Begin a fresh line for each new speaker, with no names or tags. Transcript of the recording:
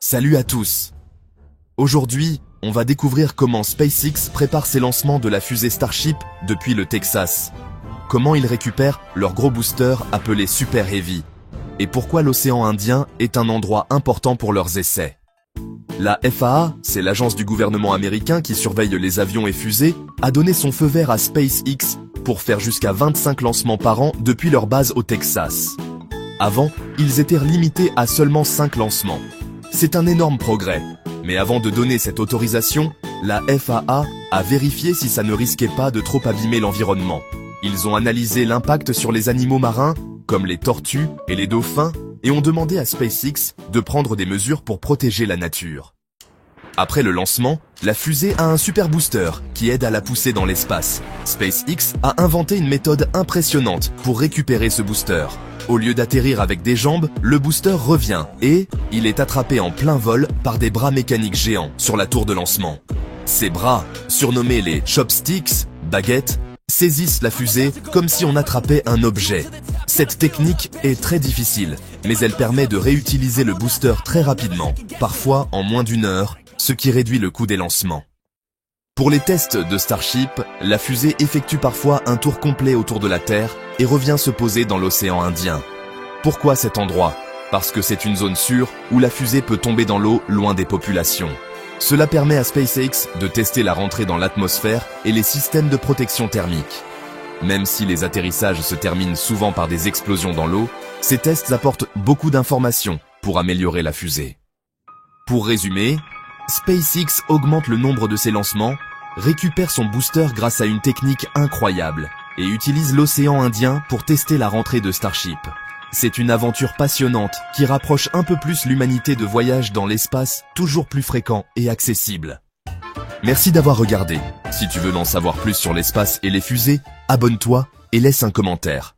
Salut à tous. Aujourd'hui, on va découvrir comment SpaceX prépare ses lancements de la fusée Starship depuis le Texas. Comment ils récupèrent leur gros booster appelé Super Heavy. Et pourquoi l'océan Indien est un endroit important pour leurs essais. La FAA, c'est l'agence du gouvernement américain qui surveille les avions et fusées, a donné son feu vert à SpaceX pour faire jusqu'à 25 lancements par an depuis leur base au Texas. Avant, ils étaient limités à seulement 5 lancements. C'est un énorme progrès. Mais avant de donner cette autorisation, la FAA a vérifié si ça ne risquait pas de trop abîmer l'environnement. Ils ont analysé l'impact sur les animaux marins, comme les tortues et les dauphins, et ont demandé à SpaceX de prendre des mesures pour protéger la nature. Après le lancement, la fusée a un super booster qui aide à la pousser dans l'espace. SpaceX a inventé une méthode impressionnante pour récupérer ce booster. Au lieu d'atterrir avec des jambes, le booster revient et il est attrapé en plein vol par des bras mécaniques géants sur la tour de lancement. Ces bras, surnommés les chopsticks, baguettes, saisissent la fusée comme si on attrapait un objet. Cette technique est très difficile, mais elle permet de réutiliser le booster très rapidement, parfois en moins d'1 heure, ce qui réduit le coût des lancements. Pour les tests de Starship, la fusée effectue parfois un tour complet autour de la Terre et revient se poser dans l'océan Indien. Pourquoi cet endroit? Parce que c'est une zone sûre où la fusée peut tomber dans l'eau loin des populations. Cela permet à SpaceX de tester la rentrée dans l'atmosphère et les systèmes de protection thermique. Même si les atterrissages se terminent souvent par des explosions dans l'eau, ces tests apportent beaucoup d'informations pour améliorer la fusée. Pour résumer, SpaceX augmente le nombre de ses lancements, récupère son booster grâce à une technique incroyable et utilise l'océan Indien pour tester la rentrée de Starship. C'est une aventure passionnante qui rapproche un peu plus l'humanité de voyages dans l'espace toujours plus fréquents et accessibles. Merci d'avoir regardé. Si tu veux en savoir plus sur l'espace et les fusées, abonne-toi et laisse un commentaire.